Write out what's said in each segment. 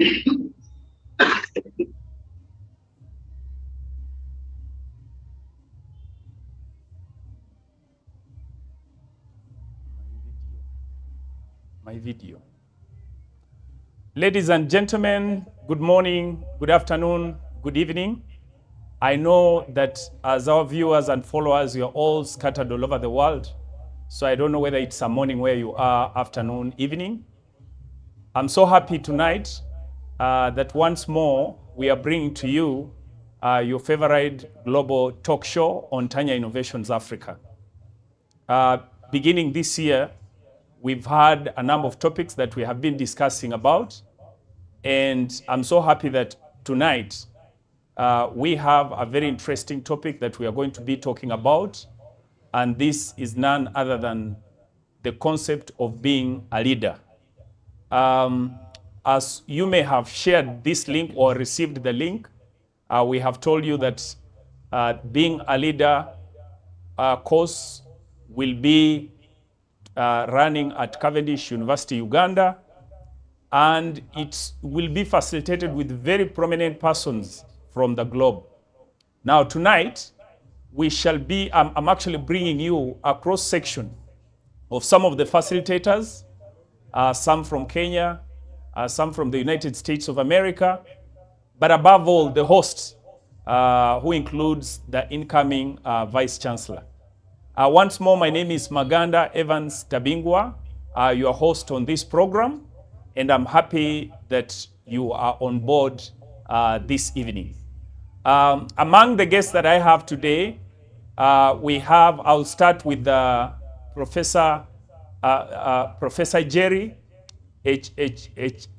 My video. Ladies and gentlemen, good morning, good afternoon, good evening. I know that as our viewers and followers, you're all scattered all over the world. So I don't know whether it's a morning where you are, afternoon, evening. I'm so happy tonight that once more we are bringing to you your favorite global talk show on Tanya Innovations Africa. Beginning this year, we've had a number of topics that we have been discussing about. And I'm so happy that tonight we have a very interesting topic that we are going to be talking about. And this is none other than the concept of being a leader. As you may have shared this link or received the link, we have told you that being a leader course will be running at Cavendish University, Uganda. And it will be facilitated with very prominent persons from the globe. Now tonight, we shall be, I'm actually bringing you a cross-section of some of the facilitators, some from Kenya, some from the United States of America, but above all, the host, who includes the incoming Vice Chancellor. Once more, my name is Maganda Evans Tabingwa, your host on this program. And I'm happy that you are on board this evening. Among the guests that I have today, I'll start with Professor Jerry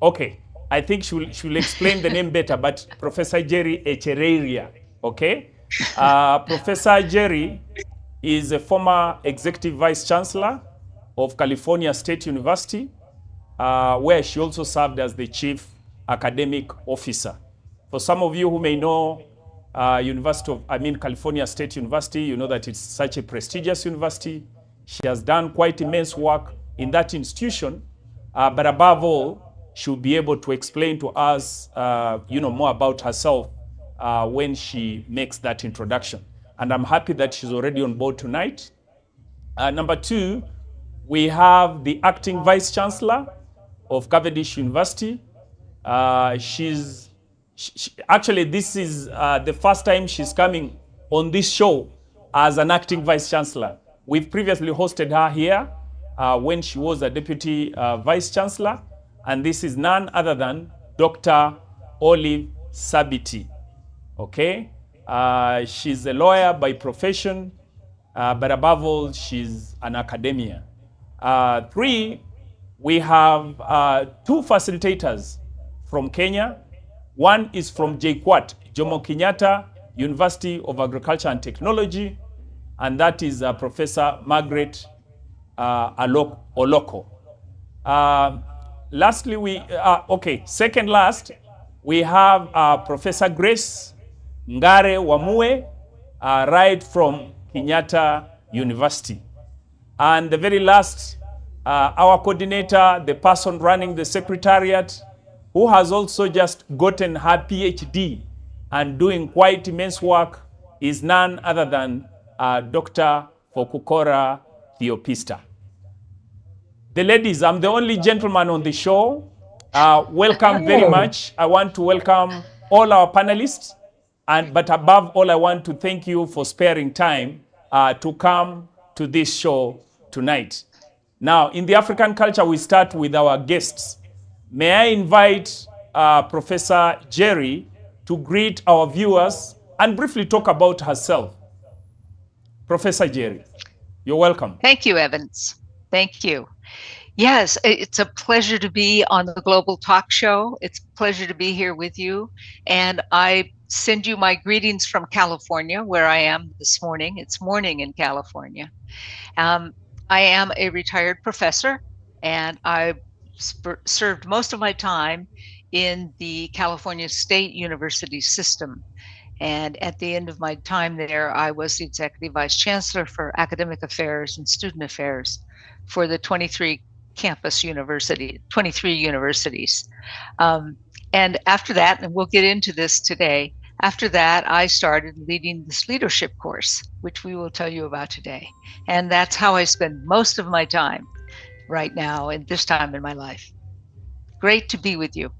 okay, I think she'll explain the name better, but Professor Jerry Echereria, okay? Professor Jerry is a former Executive Vice Chancellor of California State University, where she also served as the Chief Academic Officer. For some of you who may know California State University, you know that it's such a prestigious university. She has done quite immense work in that institution, but above all, she'll be able to explain to us more about herself when she makes that introduction. And I'm happy that she's already on board tonight. Number two, we have the acting Vice Chancellor of Cavendish University. Actually, this is the first time she's coming on this show as an acting Vice Chancellor. We've previously hosted her here when she was a Deputy Vice Chancellor, and this is none other than Dr. Olive Sabiti, okay? She's a lawyer by profession, but above all, she's an academia. Three, we have two facilitators from Kenya. One is from JKUAT, Jomo Kenyatta University of Agriculture and Technology, and that is Professor Margaret Oloko. Lastly, second last, we have Professor Grace Ngare Wamue, right from Kenyatta University. And the very last, our coordinator, the person running the secretariat, who has also just gotten her PhD and doing quite immense work, is none other than Dr. Fokukora Theopista. The ladies, I'm the only gentleman on the show. Welcome very much. I want to welcome all our panelists, but above all, I want to thank you for sparing time to come to this show tonight. Now, in the African culture, we start with our guests. May I invite Professor Jerry to greet our viewers and briefly talk about herself. Professor Jerry, you're welcome. Thank you, Evans. Thank you. Yes, it's a pleasure to be on the Global Talk Show. It's a pleasure to be here with you. And I send you my greetings from California, where I am this morning. It's morning in California. I am a retired professor, and I served most of my time in the California State University system. And at the end of my time there, I was the Executive Vice Chancellor for Academic Affairs and Student Affairs for the 23 universities. And after that, and we'll get into this today, after that, I started leading this leadership course, which we will tell you about today. And that's how I spend most of my time right now at this time in my life. Great to be with you.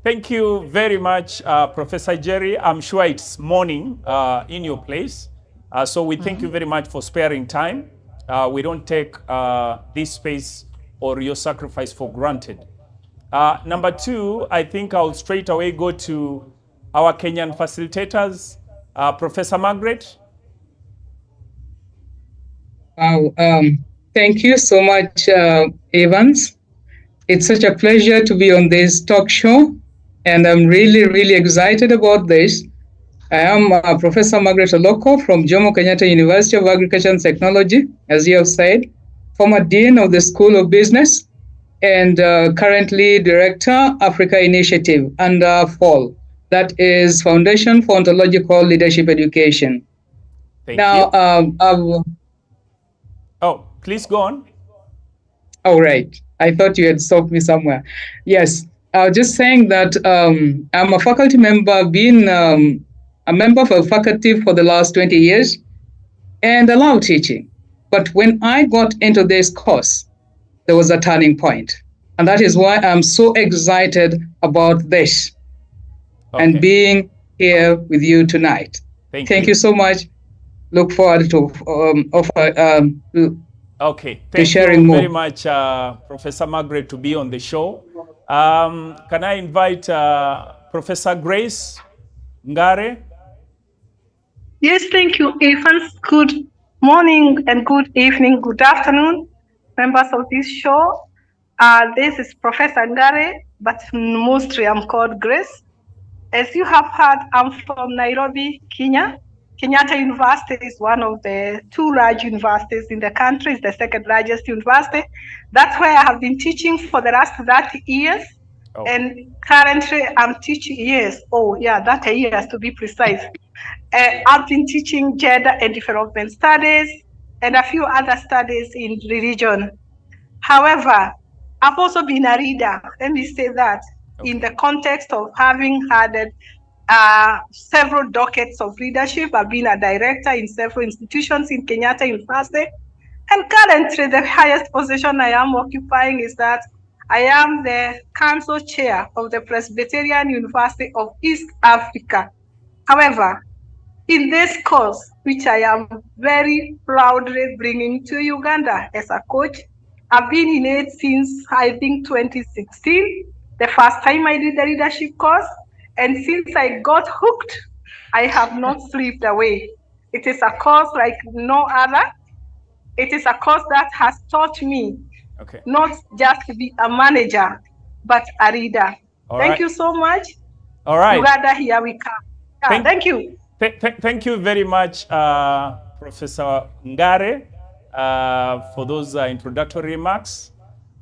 Thank you very much, Professor Jerry. I'm sure it's morning in your place. So we thank you very much for sparing time. We don't take this space or your sacrifice for granted. Number two, I think I'll straight away go to our Kenyan facilitators. Professor Margaret. Wow. Thank you so much, Evans. It's such a pleasure to be on this talk show, and I'm really, really excited about this. I am Professor Margaret Oloko from Jomo Kenyatta University of Agriculture and Technology, as you have said, former Dean of the School of Business, and currently Director, Africa Initiative under FAL, that is Foundation for Ontological Leadership Education. Thank you. Oh, please go on. Oh, right. I thought you had stopped me somewhere. Yes, I was just saying that I'm a faculty member, been a member of a faculty for the last 20 years, and I love teaching. But when I got into this course, there was a turning point. And that is why I'm so excited about this and being here with you tonight. Thank you so much. Look forward to okay, thank you very much, Professor Margaret, to be on the show. Can I invite Professor Grace Ngare? Yes, thank you, Evans. Good morning and good evening, good afternoon, members of this show. This is Professor Ngare, but mostly I'm called Grace. As you have heard, I'm from Nairobi, Kenya. Kenyatta University is one of the two large universities in the country. It's the second largest university. That's where I have been teaching for the last 30 years. Oh. And currently I'm teaching, 30 years to be precise. I've been teaching gender and development studies and a few other studies in religion. However, I've also been a reader, let me say that, in the context of having had several decades of leadership. I've been a director in several institutions in Kenyatta University. And currently, the highest position I am occupying is that I am the council chair of the Presbyterian University of East Africa. However, in this course, which I am very proudly bringing to Uganda as a coach, I've been in it since, I think, 2016, the first time I did the leadership course. And since I got hooked, I have not slipped away. It is a course like no other. It is a course that has taught me not just to be a manager, but a leader. Thank you so much. All right. Uganda, here we come. Thank you. Thank you very much, Professor Ngare, for those introductory remarks.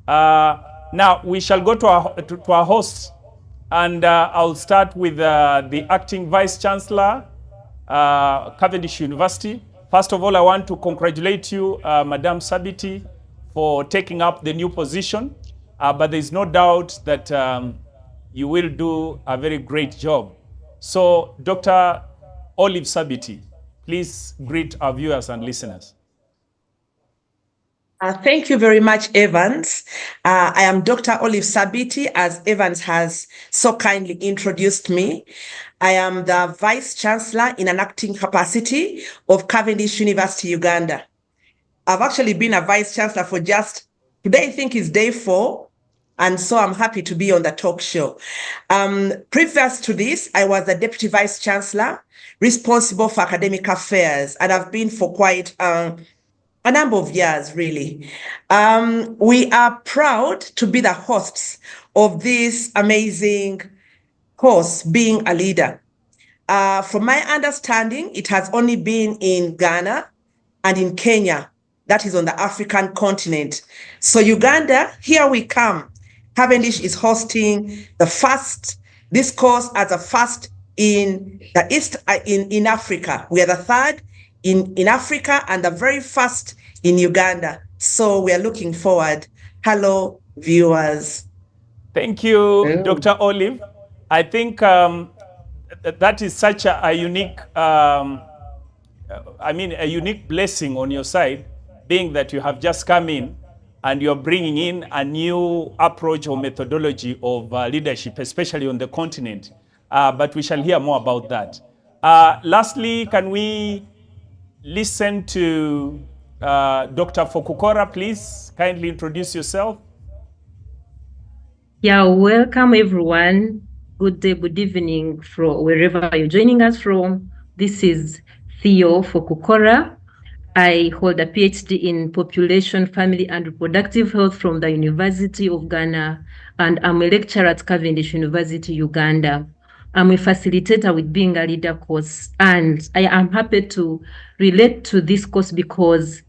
Now, we shall go to our hosts. And I'll start with the acting Vice Chancellor, Cavendish University. First of all, I want to congratulate you, Madam Sabiti, for taking up the new position. But there's no doubt that you will do a very great job. So, Dr. Olive Sabiti, please greet our viewers and listeners. Thank you very much, Evans. I am Dr. Olive Sabiti, as Evans has so kindly introduced me. I am the Vice Chancellor in an acting capacity of Cavendish University, Uganda. I've actually been a Vice Chancellor for today I think is day 4, and so I'm happy to be on the talk show. Previous to this, I was the Deputy Vice Chancellor responsible for academic affairs, and I've been for quite a number of years, really. We are proud to be the hosts of this amazing course, Being a Leader. From my understanding, it has only been in Ghana and in Kenya, that is on the African continent. So Uganda, here we come. Cavendish is hosting this course as a first in the East, in Africa. We are the third in Africa and the very first in Uganda. So we are looking forward. Hello, viewers. Thank you, Oh. Dr. Olive. I think that is such a unique, a unique blessing on your side, being that you have just come in and you're bringing in a new approach or methodology of leadership, especially on the continent. But we shall hear more about that. Lastly, can we listen to Dr. Fokukora, please? Kindly introduce yourself. Yeah, welcome everyone. Good day, good evening from wherever you're joining us from. This is Theo Fokukora. I hold a PhD in Population, Family and Reproductive Health from the University of Ghana, and I'm a lecturer at Cavendish University, Uganda. I'm a facilitator with Being a Leader course, and I am happy to relate to this course because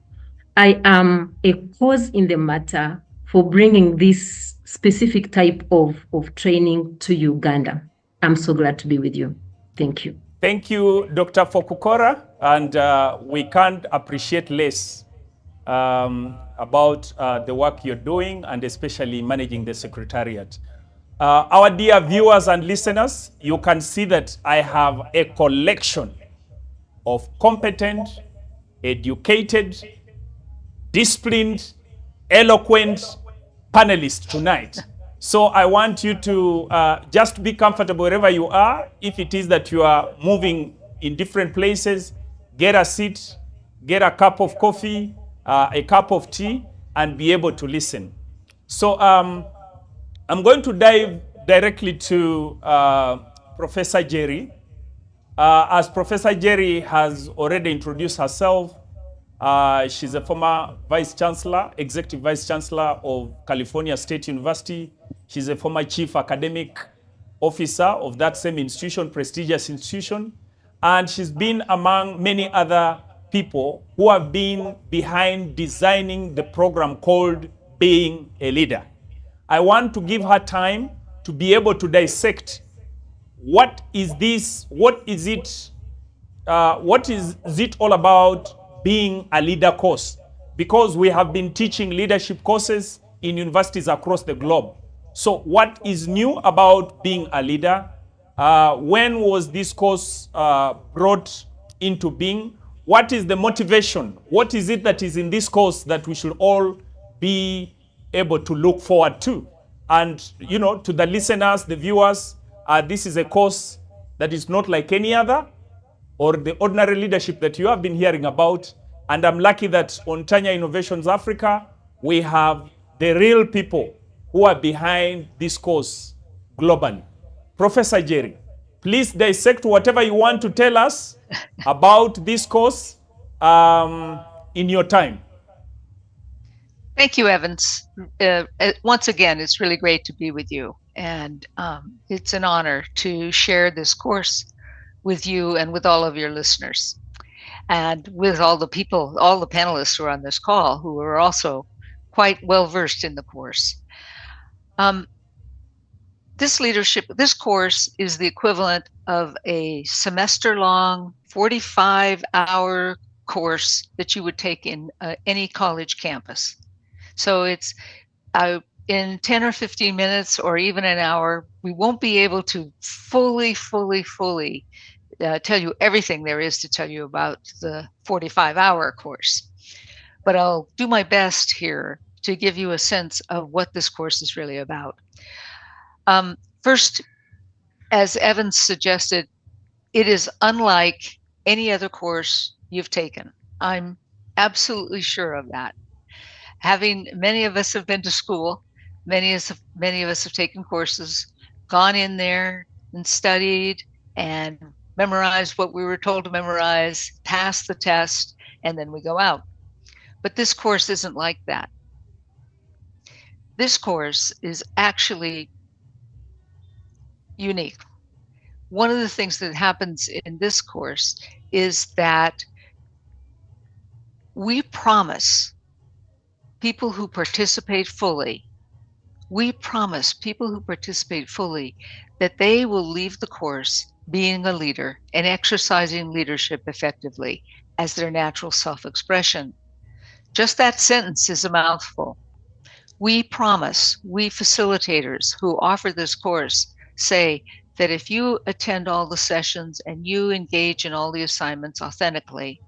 I am a cause in the matter for bringing this specific type of training to Uganda. I'm so glad to be with you. Thank you. Thank you, Dr. Fokukora, and we can't appreciate less about the work you're doing and especially managing the Secretariat. Our dear viewers and listeners, you can see that I have a collection of competent, educated, disciplined, eloquent panelists tonight. So I want you to just be comfortable wherever you are. If it is that you are moving in different places, get a seat, get a cup of coffee, a cup of tea, and be able to listen. So I'm going to dive directly to Professor Jerry. As Professor Jerry has already introduced herself, she's a former Vice Chancellor, Executive Vice Chancellor of California State University. She's a former Chief Academic Officer of that same institution, prestigious institution. And she's been among many other people who have been behind designing the program called Being a Leader. I want to give her time to be able to dissect what is this, what is it all about being a leader course? Because we have been teaching leadership courses in universities across the globe. So what is new about being a leader? When was this course brought into being? What is the motivation? What is it that is in this course that we should all be able to look forward to? And, you know, to the listeners, the viewers, this is a course that is not like any other or the ordinary leadership that you have been hearing about. And I'm lucky that on Tanya Innovations Africa, we have the real people who are behind this course globally. Professor Jerry, please dissect whatever you want to tell us about this course in your time. Thank you, Evans. Once again, it's really great to be with you. And it's an honor to share this course with you and with all of your listeners. And with all the people, all the panelists who are on this call, who are also quite well versed in the course. This course is the equivalent of a semester-long, 45-hour course that you would take in any college campus. So it's in 10 or 15 minutes or even an hour, we won't be able to fully tell you everything there is to tell you about the 45-hour course. But I'll do my best here to give you a sense of what this course is really about. First, as Evans suggested, it is unlike any other course you've taken. I'm absolutely sure of that. Many of us have been to school, many of us have taken courses, gone in there and studied and memorized what we were told to memorize, passed the test, and then we go out. But this course isn't like that. This course is actually unique. One of the things that happens in this course is that we promise people who participate fully, that they will leave the course being a leader and exercising leadership effectively as their natural self-expression. Just that sentence is a mouthful. We promise, we facilitators who offer this course say that if you attend all the sessions and you engage in all the assignments authentically,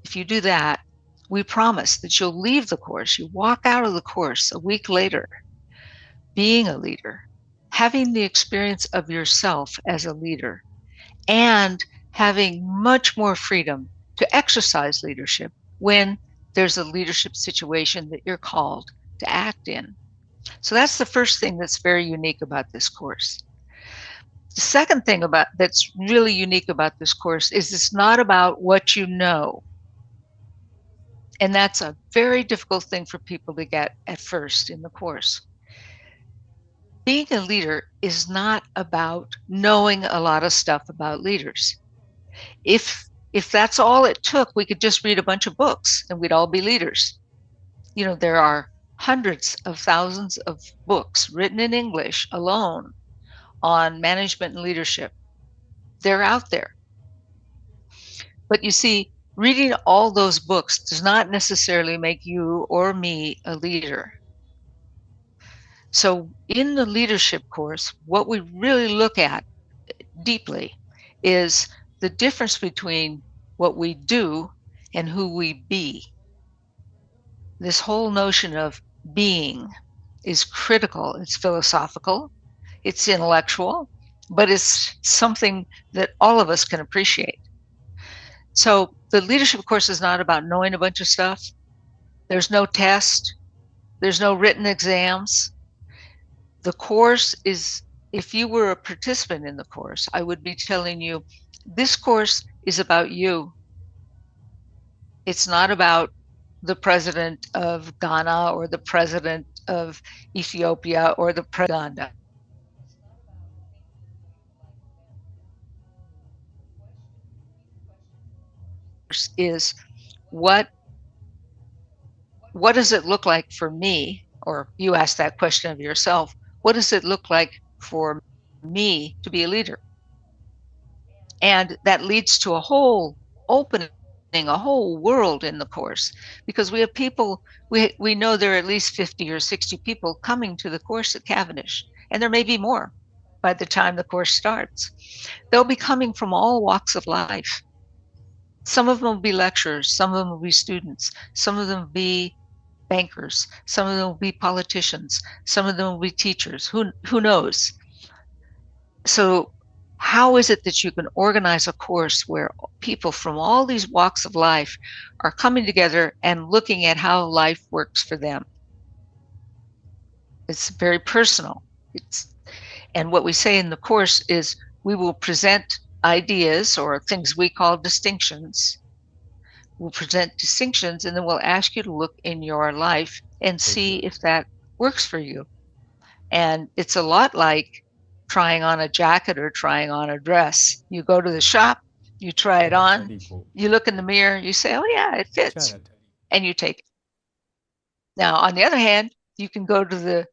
if you do that, we promise that you'll leave the course, you walk out of the course a week later, being a leader, having the experience of yourself as a leader, and having much more freedom to exercise leadership when there's a leadership situation that you're called to act in. So that's the first thing that's very unique about this course. The second thing that's really unique about this course is it's not about what you know. And that's a very difficult thing for people to get at first in the course. Being a leader is not about knowing a lot of stuff about leaders. If that's all it took, we could just read a bunch of books and we'd all be leaders. You know, there are hundreds of thousands of books written in English alone on management and leadership. They're out there. But you see, reading all those books does not necessarily make you or me a leader. So in the leadership course, what we really look at deeply is the difference between what we do and who we be. This whole notion of being is critical. It's philosophical, it's intellectual, but it's something that all of us can appreciate. So the leadership course is not about knowing a bunch of stuff. There's no test. There's no written exams. The course is, if you were a participant in the course, I would be telling you, this course is about you. It's not about the president of Ghana or the president of Ethiopia or the Maganda. Is what does it look like for me? Or you ask that question of yourself. What does it look like for me to be a leader? And that leads to a whole opening, a whole world in the course, because we have people, we know there are at least 50 or 60 people coming to the course at Cavendish, and there may be more by the time the course starts. They'll be coming from all walks of life. Some of them will be lecturers, some of them will be students, some of them will be bankers, some of them will be politicians, some of them will be teachers, who knows? So how is it that you can organize a course where people from all these walks of life are coming together and looking at how life works for them? It's very personal. And what we say in the course is we will present ideas or things we call distinctions. We'll present distinctions, and then we'll ask you to look in your life and see if that works for you. And it's a lot like trying on a jacket or trying on a dress. You go to the shop, you try it on, you look in the mirror, you say, oh yeah, it fits, and you take it. Now, on the other hand, you can go to the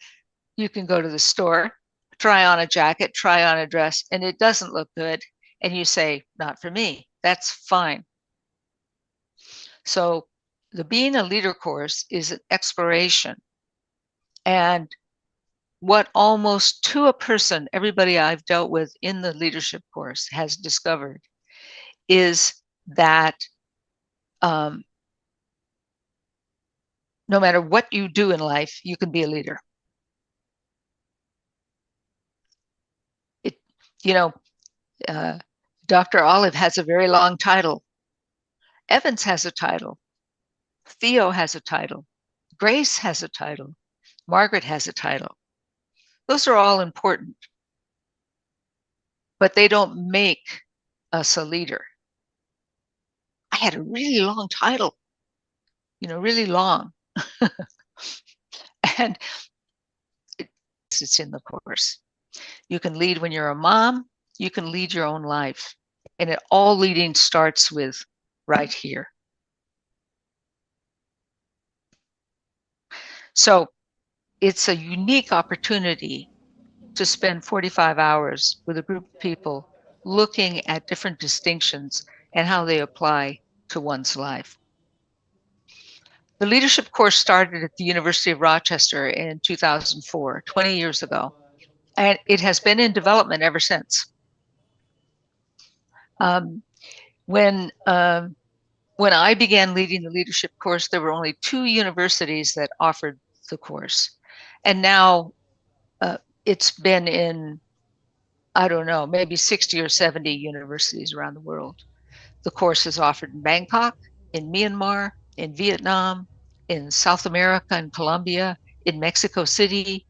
store, try on a jacket, try on a dress, and it doesn't look good, and you say, not for me. That's fine. So the Being a Leader course is an exploration. And what almost to a person, everybody I've dealt with in the leadership course has discovered is that no matter what you do in life, you can be a leader. Dr. Olive has a very long title. Evans has a title. Theo has a title. Grace has a title. Margaret has a title. Those are all important, but they don't make us a leader. I had a really long title, really long. And it's in the course. You can lead when you're a mom, you can lead your own life. And all leading starts with right here. So it's a unique opportunity to spend 45 hours with a group of people looking at different distinctions and how they apply to one's life. The leadership course started at the University of Rochester in 2004, 20 years ago, and it has been in development ever since. When I began leading the leadership course, there were only 2 universities that offered the course, and now it's been in, I don't know, maybe 60 or 70 universities around the world. The course is offered in Bangkok, in Myanmar, in Vietnam, in South America and Colombia, in Mexico City.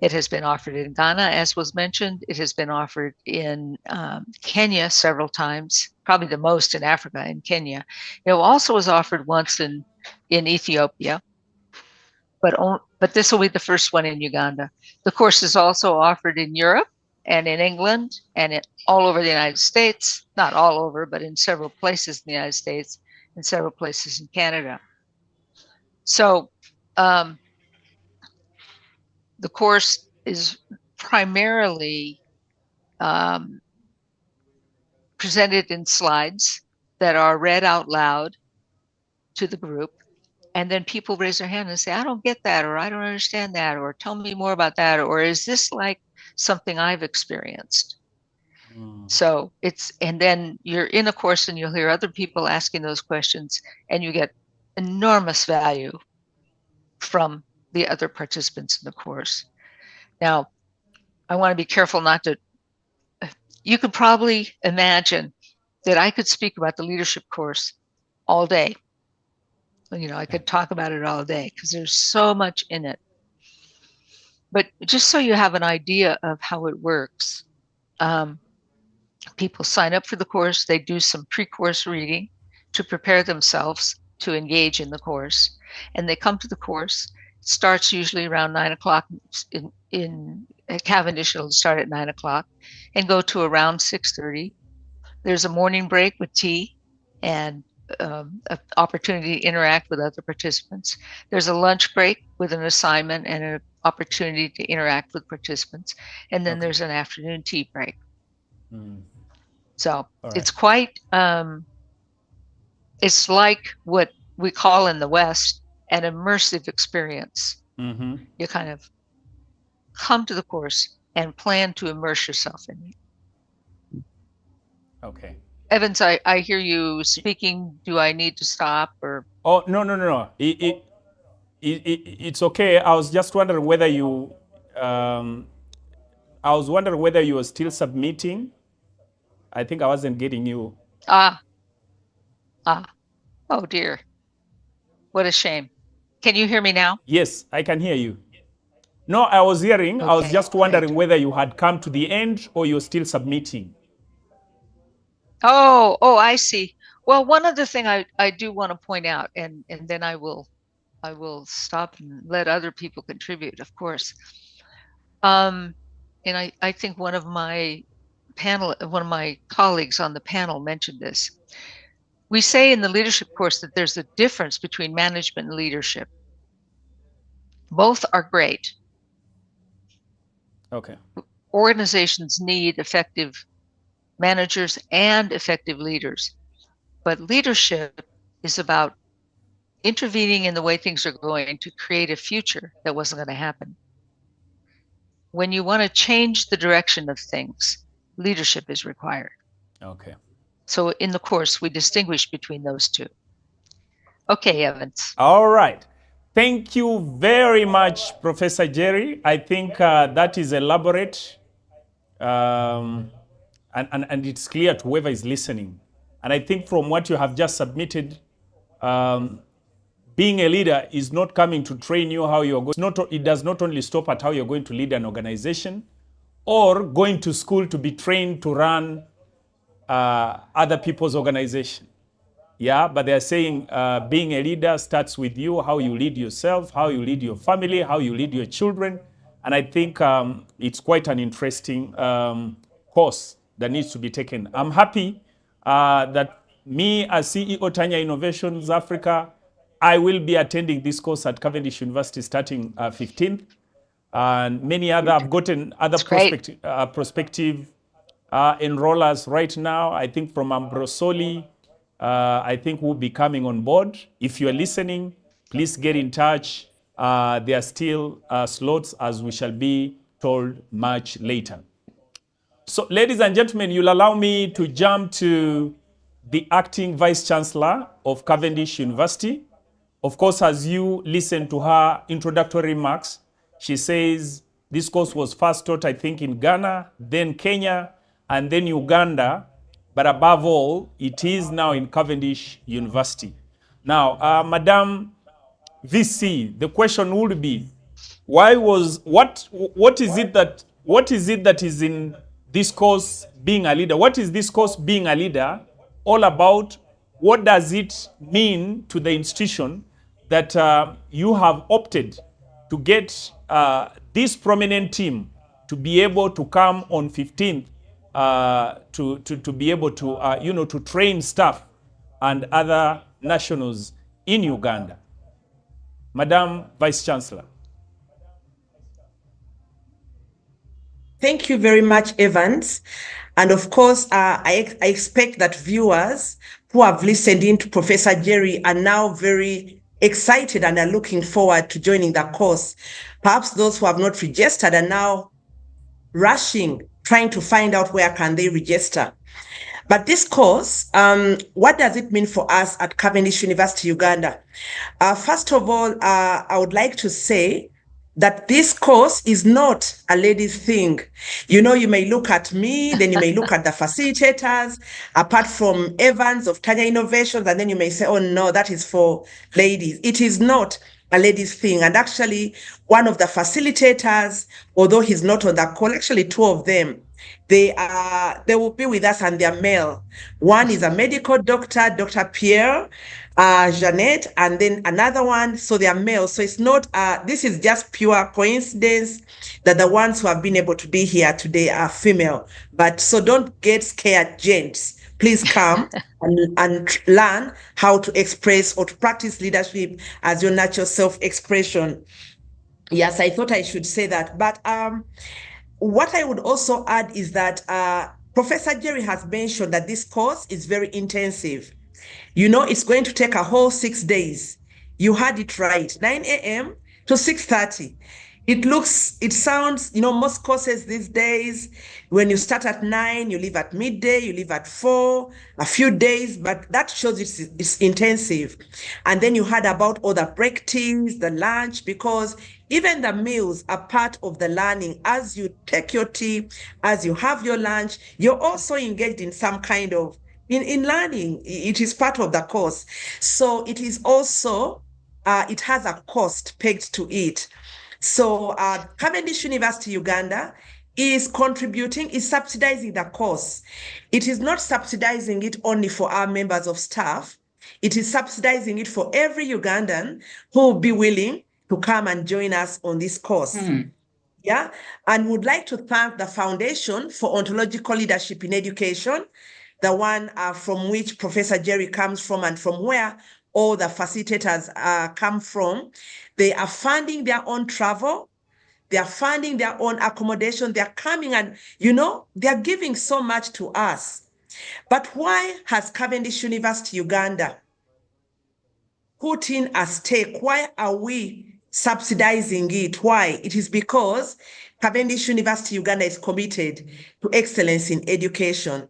It has been offered in Ghana, as was mentioned. It has been offered in Kenya several times, probably the most in Africa, in Kenya. It also was offered once in Ethiopia, but this will be the first one in Uganda. The course is also offered in Europe and in England and all over the United States, not all over, but in several places in the United States and several places in Canada. So the course is primarily presented in slides that are read out loud to the group. And then people raise their hand and say, I don't get that, or I don't understand that, or tell me more about that, or is this like something I've experienced? So and then you're in a course and you'll hear other people asking those questions, and you get enormous value from the other participants in the course. Now, I want to be careful not to, you could probably imagine that I could speak about the leadership course all day. I could talk about it all day because there's so much in it. But just so you have an idea of how it works, people sign up for the course, they do some pre-course reading to prepare themselves to engage in the course, and they come to the course. It starts usually around 9 o'clock at Cavendish. It'll start at 9 o'clock and go to around 6:30. There's a morning break with tea and an opportunity to interact with other participants. There's a lunch break with an assignment and an opportunity to interact with participants. And then there's an afternoon tea break. So it's quite, it's like what we call in the West an immersive experience. You kind of come to the course and plan to immerse yourself in it. Okay. Evans, I hear you speaking. Do I need to stop or? Oh, no. It's okay. I was just wondering whether you, were still submitting. I think I wasn't getting you. Oh dear. What a shame. Can you hear me now? Yes, I can hear you. No, I was hearing. Okay, I was just wondering whether you had come to the end or you're still submitting. Oh, I see. Well, one other thing I do want to point out, and then I will stop and let other people contribute, of course. And I think one of my colleagues on the panel mentioned this. We say in the leadership course that there's a difference between management and leadership. Both are great. Okay. Organizations need effective managers and effective leaders. But leadership is about intervening in the way things are going to create a future that wasn't going to happen. When you want to change the direction of things, leadership is required. Okay. So in the course, we distinguish between those two. Okay, Evans. All right. Thank you very much, Professor Jerry. I think that is elaborate. And it's clear to whoever is listening. And I think from what you have just submitted, being a leader is not coming to train you how you're going. It does not only stop at how you're going to lead an organization or going to school to be trained to run other people's organization. Yeah, but they're saying being a leader starts with you, how you lead yourself, how you lead your family, how you lead your children. And I think it's quite an interesting course that needs to be taken. I'm happy that me as CEO Tanya Innovations Africa, I will be attending this course at Cavendish University starting 15th. And many other, I've gotten other prospective enrollers right now. I think from Ambrosoli, I think will be coming on board. If you're listening, please please get in touch. There are still slots, as we shall be told much later. So, ladies and gentlemen, you'll allow me to jump to the acting Vice Chancellor of Cavendish University. Of course, as you listen to her introductory remarks, she says this course was first taught, I think, in Ghana, then Kenya, and then Uganda. But above all, it is now in Cavendish University. Now, Madam VC, the question would be, what is it that is in this course being a leader? What is this course being a leader all about? What does it mean to the institution that you have opted to get this prominent team to be able to come on 15th to be able to to train staff and other nationals in Uganda? Madam Vice Chancellor. Thank you very much, Evans. And of course, I expect that viewers who have listened in to Professor Jerry are now very excited and are looking forward to joining the course. Perhaps those who have not registered are now rushing, trying to find out where can they register. But this course, what does it mean for us at Cavendish University, Uganda? First of all, I would like to say that this course is not a ladies' thing. You know, you may look at me, then you may look at the facilitators, apart from Evans of Tanya Innovations, and then you may say, oh no, that is for ladies. It is not a ladies' thing. And actually, one of the facilitators, although he's not on the call, actually two of them, they will be with us and they're male. One is a medical doctor, Dr. Pierre, Jeanette, and then another one, so they are male. So it's not, this is just pure coincidence that the ones who have been able to be here today are female. But so don't get scared, gents. Please come and learn how to express or to practice leadership as your natural self-expression. Yes, I thought I should say that. But what I would also add is that Professor Jerry has mentioned that this course is very intensive. You know, it's going to take a whole 6 days. You had it right, 9 a.m. to 6:30. It sounds, you know, most courses these days, when you start at 9, you leave at midday, you leave at 4, a few days, but that shows it's intensive. And then you had about all the break teas, the lunch, because even the meals are part of the learning. As you take your tea, as you have your lunch, you're also engaged in some kind of, in learning. It is part of the course. So it is also, it has a cost pegged to it. So Cavendish University Uganda is subsidizing the course. It is not subsidizing it only for our members of staff. It is subsidizing it for every Ugandan who will be willing to come and join us on this course. Yeah, and would like to thank the Foundation for Ontological Leadership in Education, the one from which Professor Jerry comes from and from where all the facilitators come from. They are funding their own travel. They are funding their own accommodation. They are coming and, you know, they are giving so much to us. But why has Cavendish University Uganda put in a stake? Why are we subsidizing it? Why? It is because Cavendish University Uganda is committed to excellence in education.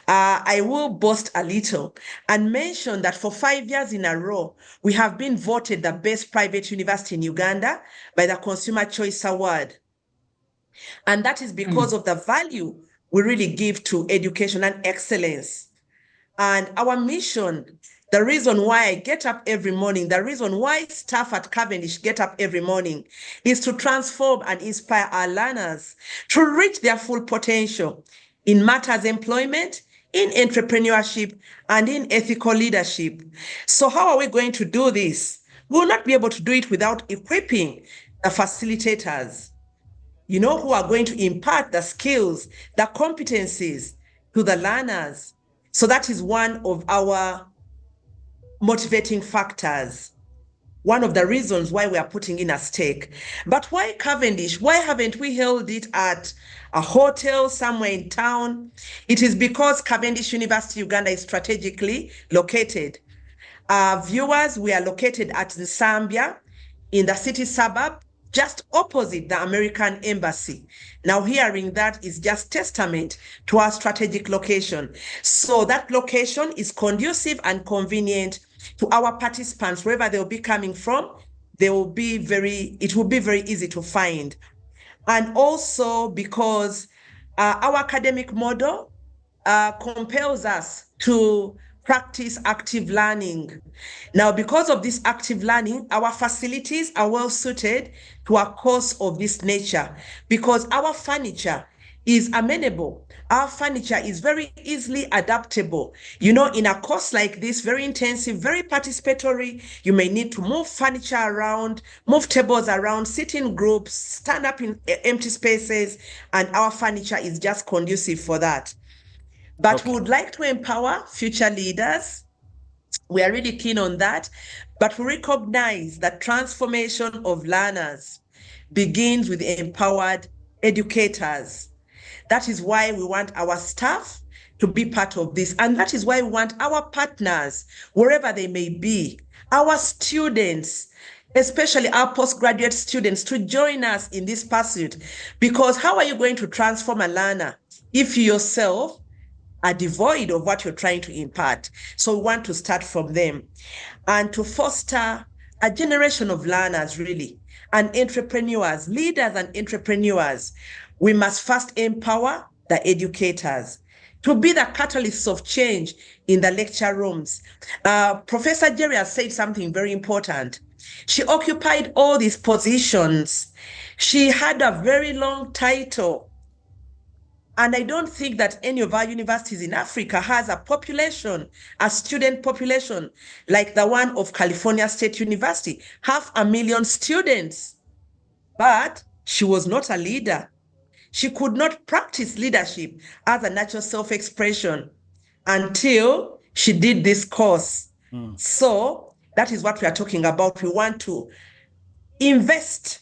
I will boast a little and mention that for 5 years in a row, we have been voted the best private university in Uganda by the Consumer Choice Award. And that is because of the value we really give to education and excellence. And our mission, the reason why I get up every morning, the reason why staff at Cavendish get up every morning is to transform and inspire our learners to reach their full potential in matters employment, in entrepreneurship, and in ethical leadership. So how are we going to do this? We will not be able to do it without equipping the facilitators, you know, who are going to impart the skills, the competencies to the learners. So that is one of our motivating factors, one of the reasons why we are putting in a stake. But why Cavendish? Why haven't we held it at a hotel somewhere in town? It is because Cavendish University Uganda is strategically located. Viewers, we are located at the Zambia in the city suburb, just opposite the American Embassy. Now, hearing that is just testament to our strategic location. So that location is conducive and convenient to our participants, wherever they'll be coming from. It will be very easy to find. And also because our academic model compels us to practice active learning. Now, because of this active learning, our facilities are well suited to a course of this nature because our furniture is amenable. Our furniture is very easily adaptable. You know, in a course like this, very intensive, very participatory, you may need to move furniture around, move tables around, sit in groups, stand up in empty spaces, and our furniture is just conducive for that. But we would like to empower future leaders. We are really keen on that. But we recognize that transformation of learners begins with empowered educators. That is why we want our staff to be part of this. And that is why we want our partners, wherever they may be, our students, especially our postgraduate students, to join us in this pursuit. Because how are you going to transform a learner if you yourself are devoid of what you're trying to impart? So we want to start from them and to foster a generation of learners, really, and entrepreneurs, leaders and entrepreneurs. We must first empower the educators to be the catalysts of change in the lecture rooms. Professor Jerry has said something very important. She occupied all these positions. She had a very long title. And I don't think that any of our universities in Africa has a population, a student population, like the one of California State University, 500,000 students. But she was not a leader. She could not practice leadership as a natural self-expression until she did this course. So that is what we are talking about. We want to invest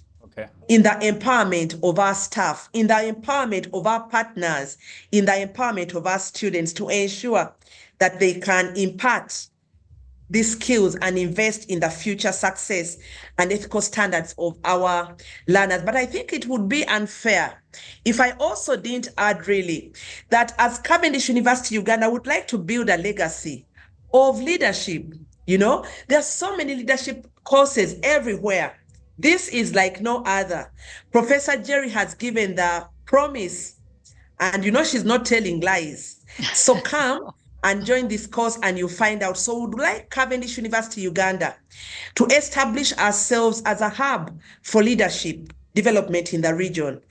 in the empowerment of our staff, in the empowerment of our partners, in the empowerment of our students to ensure that they can impart these skills and invest in the future success and ethical standards of our learners. But I think it would be unfair if I also didn't add really that as Cavendish University Uganda would like to build a legacy of leadership. You know, there are so many leadership courses everywhere. This is like no other. Professor Jerry has given the promise, and you know she's not telling lies. So come and join this course and you'll find out. So we'd like Cavendish University Uganda to establish ourselves as a hub for leadership development in the region.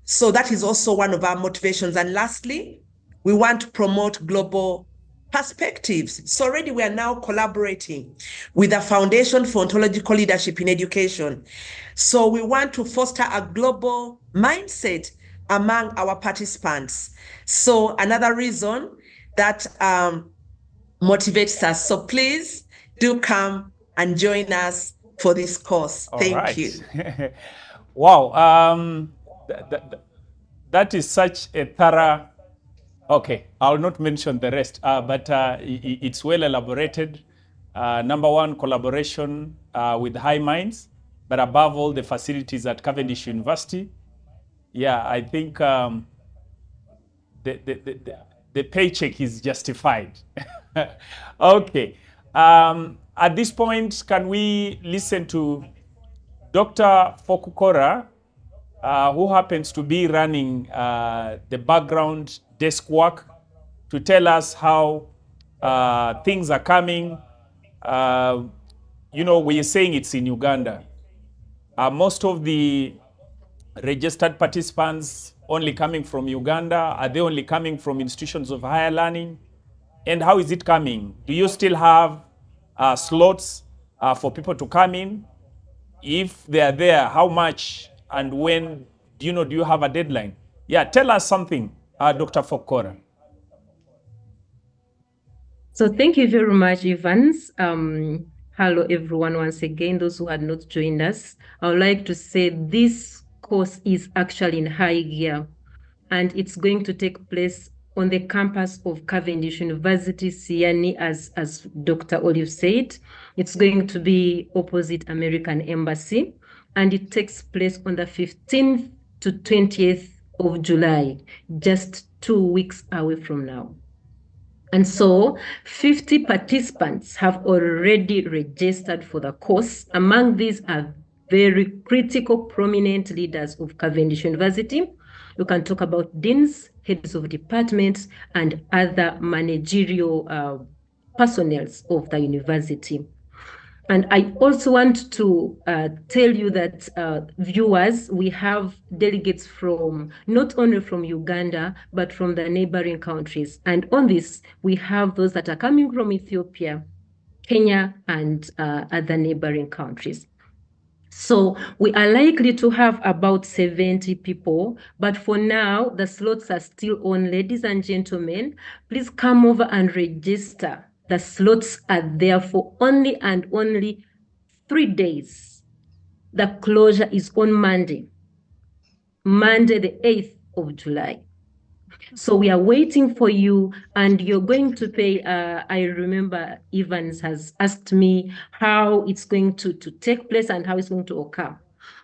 So that is also one of our motivations. And lastly, we want to promote global perspectives. So already we are now collaborating with the Foundation for Ontological Leadership in Education. So we want to foster a global mindset among our participants. So another reason that motivates us. So please do come and join us for this course. Thank you. Wow. That is such a thorough. Okay, I'll not mention the rest, but it's well elaborated. Number one, collaboration with high minds, but above all, the facilities at Cavendish University. Yeah, I think the paycheck is justified. Okay. At this point, can we listen to Dr. Fokukora, who happens to be running the background desk work, to tell us how things are coming. You know, we're saying it's in Uganda. Most of the registered participants only coming from Uganda? Are they only coming from institutions of higher learning? And how is it coming? Do you still have slots for people to come in? If they are there, how much and when? Do you have a deadline? Yeah, tell us something, Dr. Fokora. So thank you very much, Evans. Hello, everyone, once again, those who had not joined us. I would like to say this course is actually in high gear, and it's going to take place on the campus of Cavendish University, Siani, as Dr. Olive said. It's going to be opposite American Embassy, and it takes place on the 15th to 20th of July, just 2 weeks away from now. And so 50 participants have already registered for the course. Among these are very critical, prominent leaders of Cavendish University. We can talk about deans, heads of departments, and other managerial personnel of the university. And I also want to tell you that viewers, we have delegates from not only from Uganda, but from the neighboring countries. And on this, we have those that are coming from Ethiopia, Kenya, and other neighboring countries. So we are likely to have about 70 people, but for now, the slots are still on. Ladies and gentlemen, please come over and register. The slots are there for only and only 3 days. The closure is on Monday, the 8th of July. So we are waiting for you, and you're going to pay. I remember Evans has asked me how it's going to take place and how it's going to occur.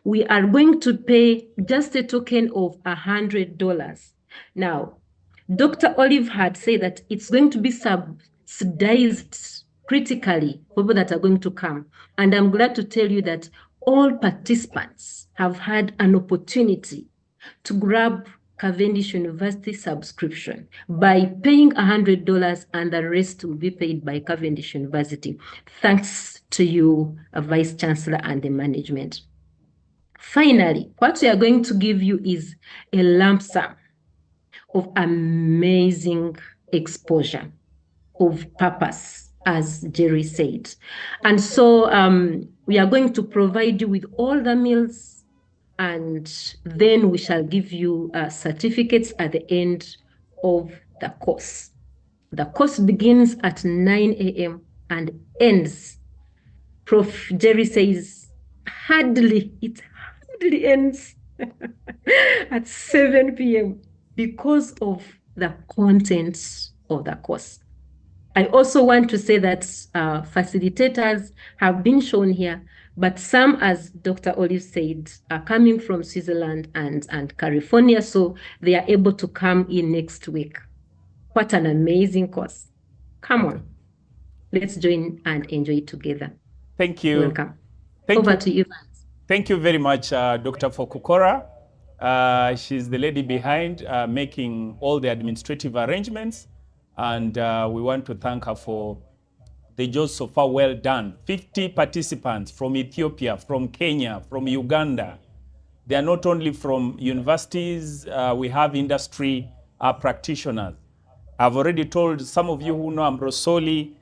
We are going to pay just a token of $100. Now, Dr. Olive had said that it's going to be subsidized critically for people that are going to come. And I'm glad to tell you that all participants have had an opportunity to grab Cavendish University subscription by paying $100, and the rest will be paid by Cavendish University. Thanks to you, Vice Chancellor and the management. Finally, what we are going to give you is a lump sum of amazing exposure, of purpose, as Jerry said. And so we are going to provide you with all the meals, and then we shall give you certificates at the end of the course. The course begins at 9 a.m. and ends, Prof. Jerry says, it hardly ends at 7 p.m. because of the contents of the course. I also want to say that facilitators have been shown here, but some, as Dr. Olive said, are coming from Switzerland and California, so they are able to come in next week. What an amazing course. Come on, let's join and enjoy it together. Thank you. Welcome. Over to you. Thank you very much, Dr. Fokukora. She's the lady behind making all the administrative arrangements. And we want to thank her for the job so far well done. 50 participants from Ethiopia, from Kenya, from Uganda. They are not only from universities, we have industry practitioners. I've already told some of you who know Ambrosoli,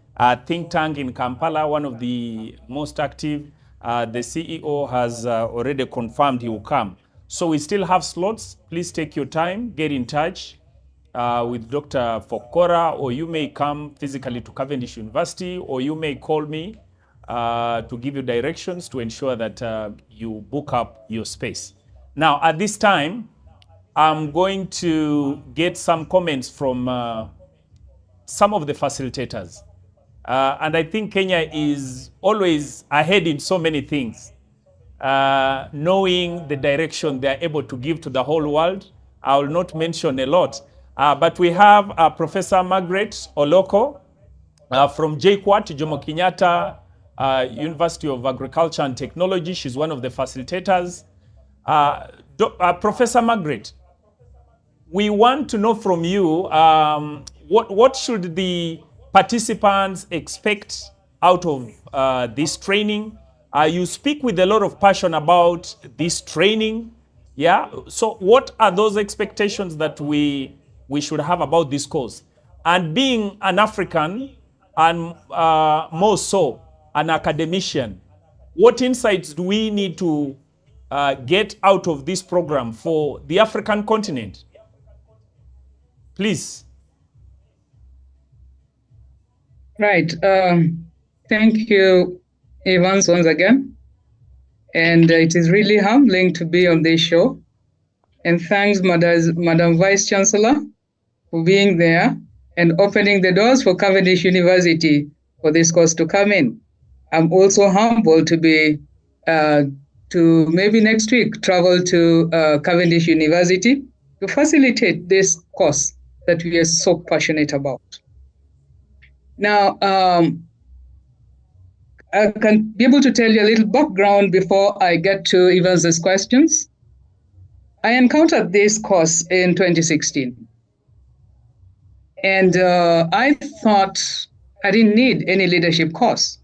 think tank in Kampala, one of the most active. The CEO has already confirmed he will come. So we still have slots. Please take your time, get in touch with Dr. Fokora, or you may come physically to Cavendish University, or you may call me to give you directions to ensure that you book up your space. Now, at this time, I'm going to get some comments from some of the facilitators. And I think Kenya is always ahead in so many things, knowing the direction they're able to give to the whole world. I will not mention a lot, but we have Professor Margaret Oloko from JKUAT, Jomo Kenyatta University of Agriculture and Technology. She's one of the facilitators. Professor Margaret, we want to know from you, what should the participants expect out of this training? You speak with a lot of passion about this training. Yeah. So what are those expectations that we should have about this course? And being an African, and more so an academician, what insights do we need to get out of this program for the African continent? Please. Right. Thank you, Evans, once again. And it is really humbling to be on this show. And thanks, Madam Vice Chancellor, for being there and opening the doors for Cavendish University for this course to come in. I'm also humbled to be to maybe next week travel to Cavendish University to facilitate this course that we are so passionate about. Now, I can be able to tell you a little background before I get to Evans's questions. I encountered this course in 2016. And I thought I didn't need any leadership course.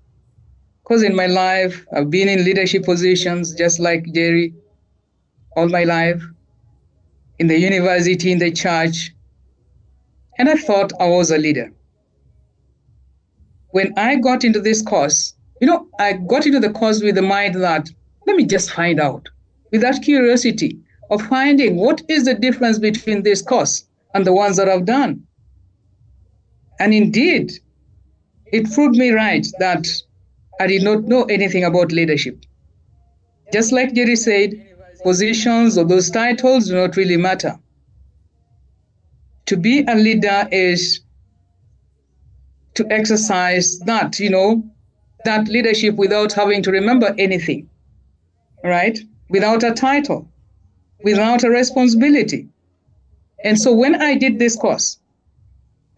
Because in my life, I've been in leadership positions just like Jerry all my life, in the university, in the church. And I thought I was a leader. When I got into this course, I got into the course with the mind that, let me just find out, with that curiosity of finding what is the difference between this course and the ones that I've done. And indeed, it proved me right that I did not know anything about leadership. Just like Jerry said, positions or those titles do not really matter. To be a leader is to exercise that, that leadership without having to remember anything, right? Without a title, without a responsibility. And so when I did this course,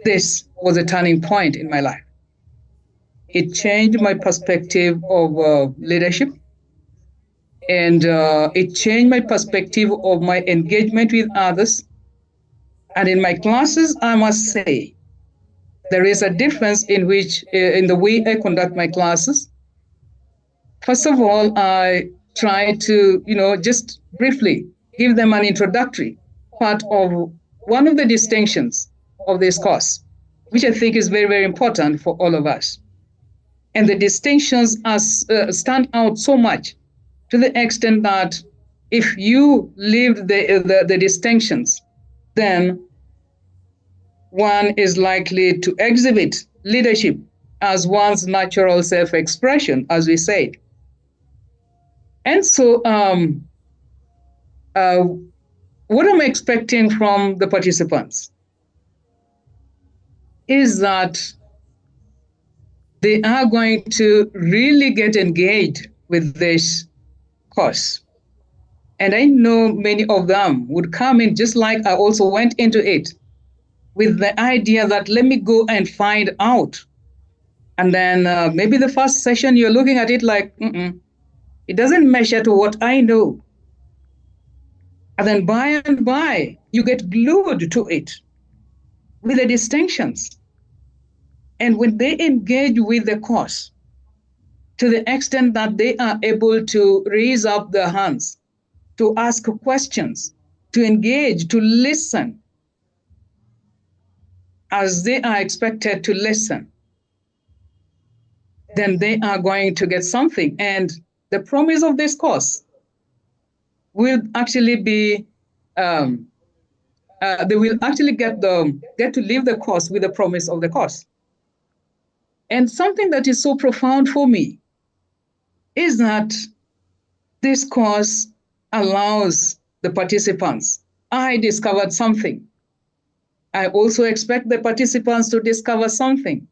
this was a turning point in my life. It changed my perspective of leadership, and it changed my perspective of my engagement with others. And in my classes, I must say, there is a difference in the way I conduct my classes. First of all, I try to, just briefly give them an introductory part of one of the distinctions of this course, which I think is very, very important for all of us. And the distinctions stand out so much to the extent that if you leave the distinctions, then one is likely to exhibit leadership as one's natural self-expression, as we said. And so what I'm expecting from the participants is that they are going to really get engaged with this course. And I know many of them would come in just like I also went into it, with the idea that let me go and find out. And then maybe the first session you're looking at it like, it doesn't measure to what I know. And then by and by, you get glued to it with the distinctions. And when they engage with the course, to the extent that they are able to raise up their hands, to ask questions, to engage, to listen, as they are expected to listen, then they are going to get something. And the promise of this course will actually be, they will actually get to leave the course with the promise of the course. And something that is so profound for me is that this course allows the participants. I discovered something. I also expect the participants to discover something.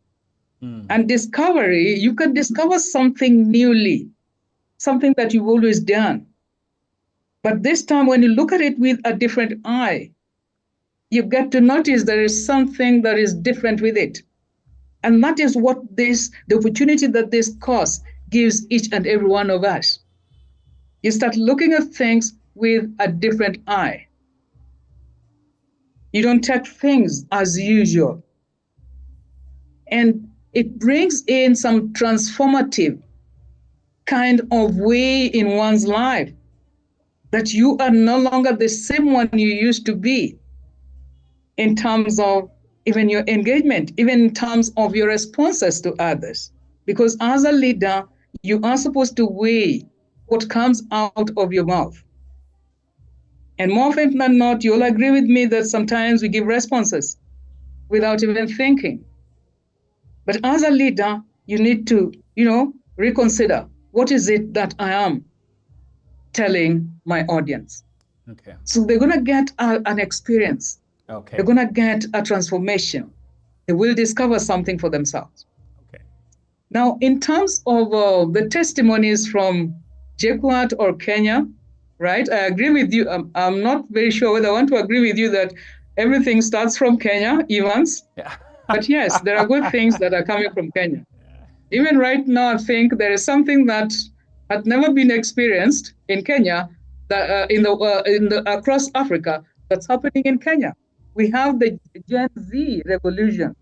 And discovery, you can discover something newly, something that you've always done. But this time, when you look at it with a different eye, you get to notice there is something that is different with it. And that is what the opportunity that this course gives each and every one of us. You start looking at things with a different eye. You don't take things as usual. And it brings in some transformative kind of way in one's life, that you are no longer the same one you used to be in terms of even your engagement, even in terms of your responses to others. Because as a leader, you are supposed to weigh what comes out of your mouth. And more often than not, you'll agree with me that sometimes we give responses without even thinking. But as a leader, you need to, reconsider, what is it that I am telling my audience? Okay. So they're going to get an experience Okay. They're going to get a transformation. They will discover something for themselves. Okay. Now, in terms of the testimonies from JKUAT or Kenya, right? I agree with you. I'm not very sure whether I want to agree with you that everything starts from Kenya, Evans. Yeah. But yes, there are good things that are coming from Kenya. Even right now, I think there is something that had never been experienced in Kenya, that across Africa, that's happening in Kenya. We have the Gen Z revolution,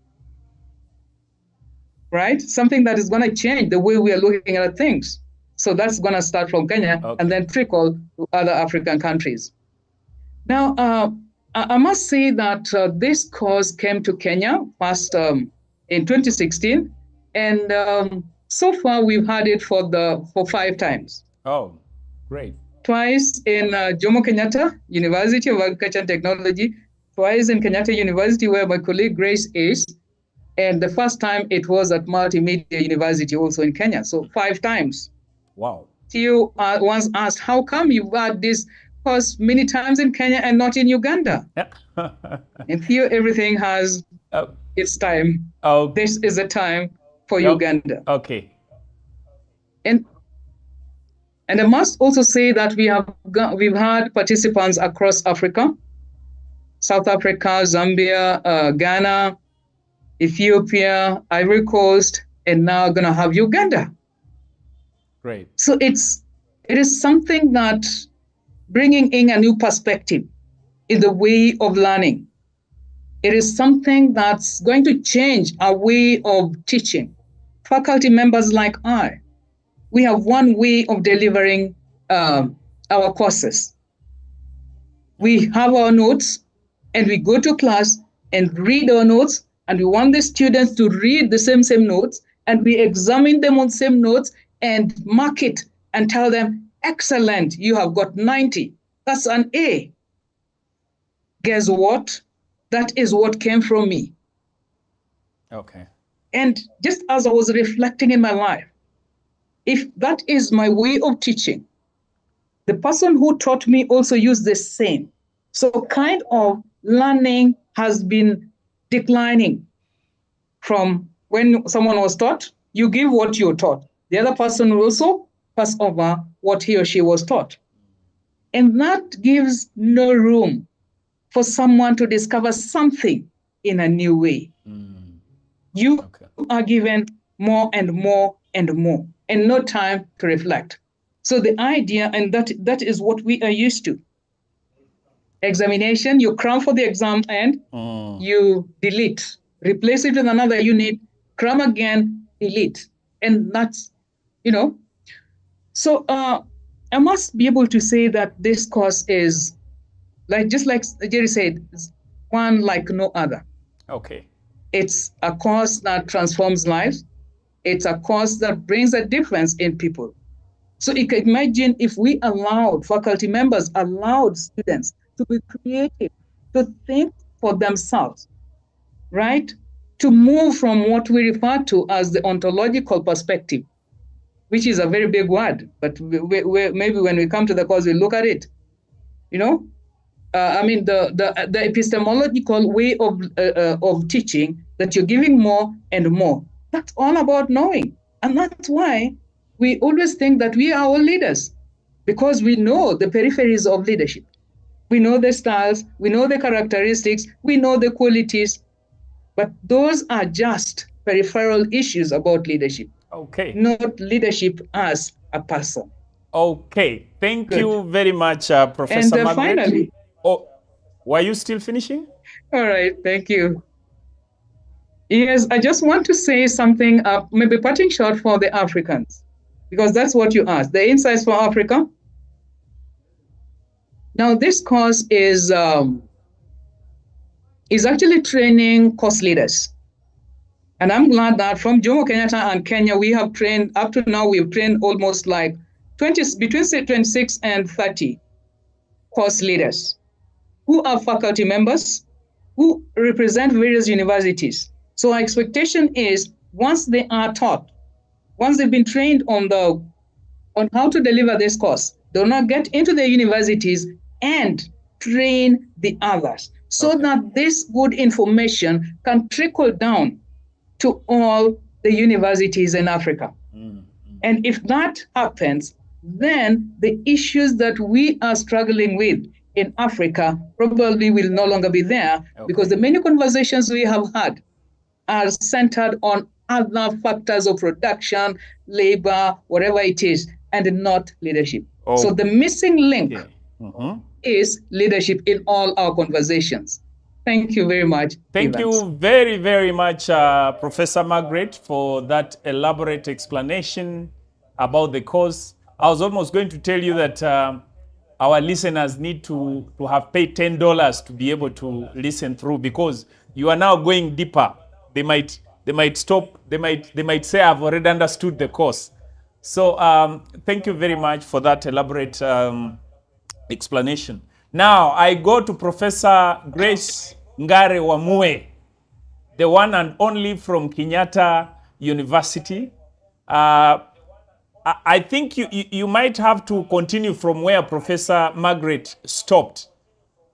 right? Something that is going to change the way we are looking at things. So that's going to start from Kenya and then trickle to other African countries. Now, I must say that this cause came to Kenya first in 2016, and so far we've had it for 5 times. Oh, great. Twice in Jomo Kenyatta University of Agriculture and Technology, twice in Kenyatta University, where my colleague Grace is, and the first time it was at Multimedia University, also in Kenya. So 5 times. Wow. You once asked, how come you've had this course many times in Kenya and not in Uganda? And here everything has its time. This is the time for Uganda. Okay. And I must also say that we've had participants across Africa, South Africa, Zambia, Ghana, Ethiopia, Ivory Coast, and now going to have Uganda. Great. So it is something that bringing in a new perspective in the way of learning. It is something that's going to change our way of teaching. Faculty members like I, we have one way of delivering our courses. We have our notes and we go to class and read our notes, and we want the students to read the same notes, and we examine them on same notes and mark it and tell them, excellent, you have got 90. That's an A. Guess what? That is what came from me. Okay. And just as I was reflecting in my life, if that is my way of teaching, the person who taught me also used the same. So kind of learning has been declining from when someone was taught, you give what you're taught. The other person will also pass over what he or she was taught. And that gives no room for someone to discover something in a new way. You are given more and more and more, and no time to reflect. So the idea, and that is what we are used to. Examination, you cram for the exam and you delete. Replace it with another unit, cram again, delete. And that's, So I must be able to say that this course is, just like Jerry said, one like no other. Okay. It's a course that transforms lives. It's a course that brings a difference in people. So you can imagine if we allowed faculty members, allowed students to be creative, to think for themselves, right? To move from what we refer to as the ontological perspective, which is a very big word, but maybe when we come to the course, we look at it, the epistemological way of teaching, that you're giving more and more. That's all about knowing. And that's why we always think that we are all leaders, because we know the peripheries of leadership. We know the styles, we know the characteristics, we know the qualities, but those are just peripheral issues about leadership. Okay. Not leadership as a person. Okay. Thank you very much, Professor And Margaret. finally, were you still finishing? All right, thank you. Yes, I just want to say something, maybe parting shot for the Africans, because that's what you asked. The insights for Africa. Now, this course is actually training course leaders. And I'm glad that from Jomo Kenyatta and Kenya, we have trained, up to now, we've trained almost like between 26 and 30 course leaders who are faculty members, who represent various universities. So our expectation is once they are taught, once they've been trained on how to deliver this course, they'll now get into the universities and train the others so that this good information can trickle down to all the universities in Africa. And if that happens, then the issues that we are struggling with in Africa probably will no longer be there, because the many conversations we have had are centered on other factors of production, labor, whatever it is, and not leadership. So the missing link is leadership in all our conversations. Thank you very much. Thank you very, very much, Professor Margaret, for that elaborate explanation about the course. I was almost going to tell you that our listeners need to have paid $10 to be able to listen through, because you are now going deeper. They might stop. They might say, I've already understood the course. So thank you very much for that elaborate explanation. Now I go to Professor Grace Ngare Wamue, the one and only from Kenyatta University. I think you might have to continue from where Professor Margaret stopped.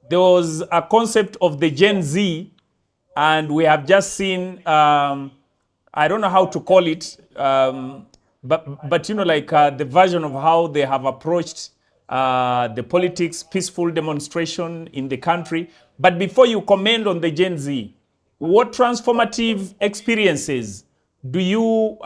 There was a concept of the Gen Z, and we have just seen, I don't know how to call it, but you know, like the version of how they have approached the politics, peaceful demonstration in the country. But before you comment on the Gen Z, what transformative experiences do you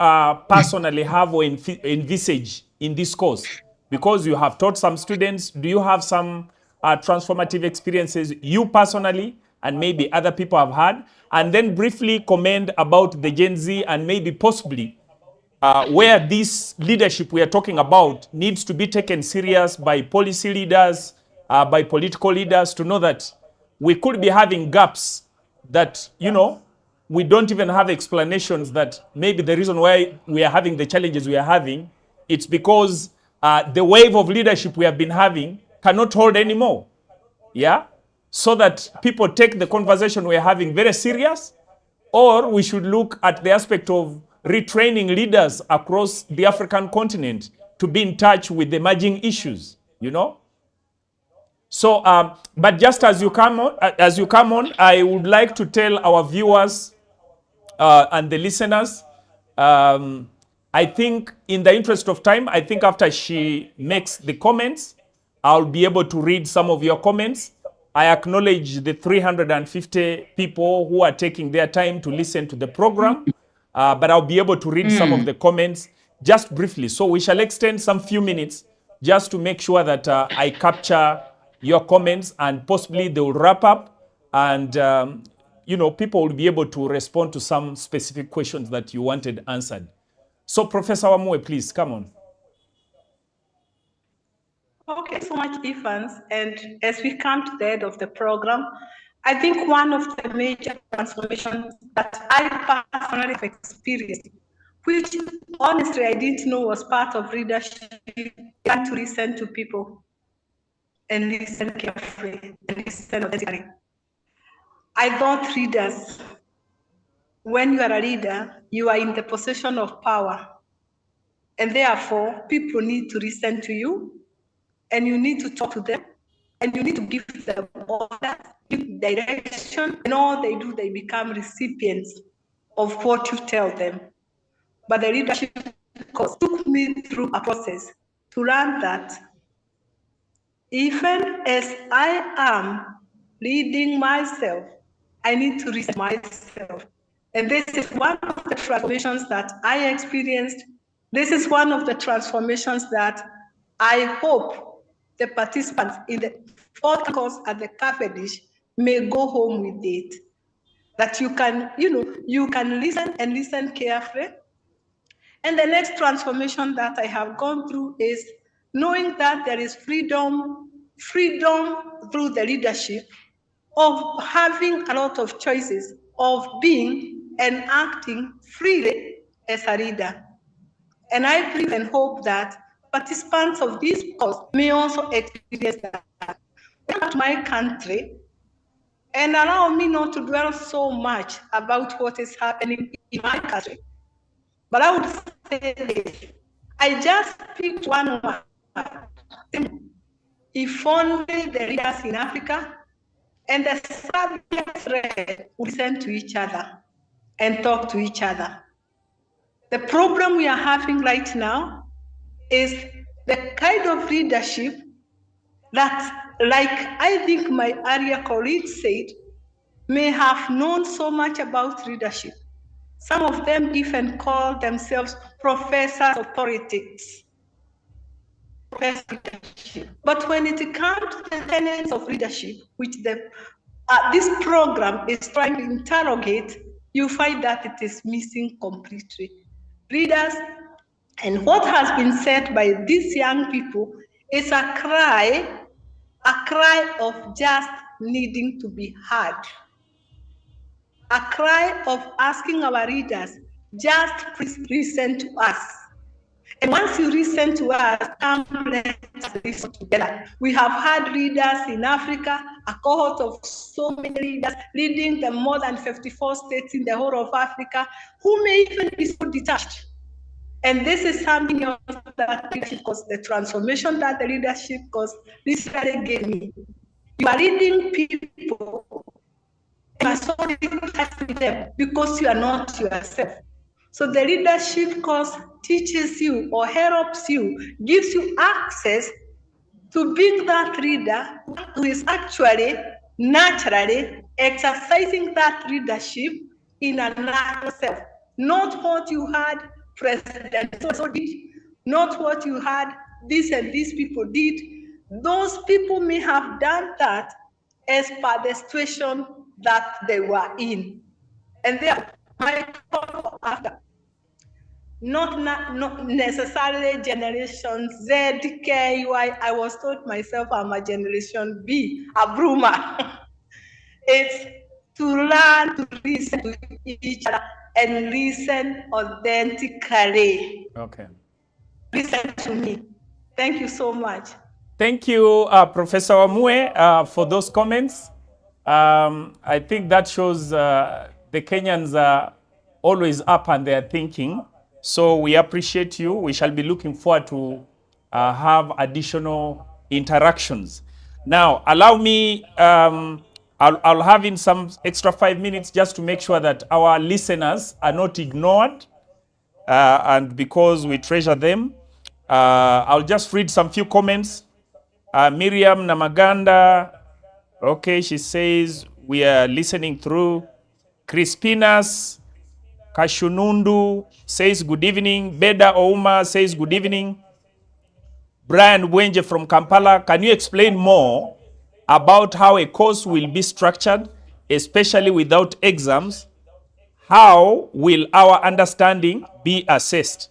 personally have or envisage in this course? Because you have taught some students, do you have some transformative experiences you personally and maybe other people have had? And then briefly comment about the Gen Z and maybe possibly where this leadership we are talking about needs to be taken serious by policy leaders, by political leaders, to know that we could be having gaps that, you know, we don't even have explanations, that maybe the reason why we are having the challenges we are having, it's because the wave of leadership we have been having cannot hold anymore. Yeah? So that people take the conversation we are having very serious, or we should look at the aspect of retraining leaders across the African continent to be in touch with the emerging issues, you know? So, but just as you come on, I would like to tell our viewers and the listeners, I think in the interest of time, I think after she makes the comments, I'll be able to read some of your comments. I acknowledge the 350 people who are taking their time to listen to the program, but I'll be able to read some of the comments just briefly. So we shall extend some few minutes just to make sure that I capture your comments, and possibly they will wrap up, and you know, people will be able to respond to some specific questions that you wanted answered. So Professor Wamue, please, come on. Okay, so much, Evans. And as we come to the end of the program, I think one of the major transformations that I personally have experienced, which honestly I didn't know was part of leadership, and to listen to people and listen carefully and listen authentically. I thought leaders, when you are a leader, you are in the possession of power. And therefore, people need to listen to you, and you need to talk to them, and you need to give them order, give direction, and all they do, they become recipients of what you tell them. But the leadership course took me through a process to learn that even as I am leading myself, I need to listen myself. And this is one of the transformations that I experienced. This is one of the transformations that I hope the participants in the fourth course at the Cavendish may go home with it. That you can, you can listen and listen carefully. And the next transformation that I have gone through is knowing that there is freedom through the leadership of having a lot of choices, of being and acting freely as a leader. And I believe and hope that participants of this course may also experience that. Come to my country and allow me not to dwell so much about what is happening in my country. But I would say this, I just picked one word, if only the leaders in Africa and the Serbian thread would listen to each other and talk to each other. The problem we are having right now is the kind of leadership that, like I think my earlier colleagues said, may have known so much about leadership. Some of them even call themselves professors of politics. But when it comes to the tenets of leadership, which this program is trying to interrogate, you find that it is missing completely. Leaders, and what has been said by these young people is a cry of just needing to be heard. A cry of asking our leaders, just please listen to us. And once you listen to us, come let's listen together. We have had leaders in Africa, a cohort of so many leaders leading the more than 54 states in the whole of Africa, who may even be so detached. And this is something else that leadership course, the transformation that the leadership course literally gave me. You are leading people, you are so touching them because you are not yourself. So the leadership course teaches you or helps you, gives you access to being that leader who is actually naturally exercising that leadership in a natural self. Not what you had President so did, not what you had this and these people did. Those people may have done that as per the situation that they were in. And they are my follow after. Not necessarily generation Z, K, Y. I was told myself I'm a generation B, a broomer. It's to learn to listen to each other and listen authentically. Okay. Listen to me. Thank you so much. Thank you, Professor Wamue, for those comments. I think that shows the Kenyans are always up and they're thinking. So we appreciate you. We shall be looking forward to have additional interactions. Now, allow me, I'll have in some extra 5 minutes just to make sure that our listeners are not ignored. And because we treasure them, I'll just read some few comments. Miriam Namaganda, okay, she says, we are listening through. Crispinas Kashunundu says good evening. Beda Ouma says good evening. Brian Wenje from Kampala, can you explain more about how a course will be structured, especially without exams? How will our understanding be assessed?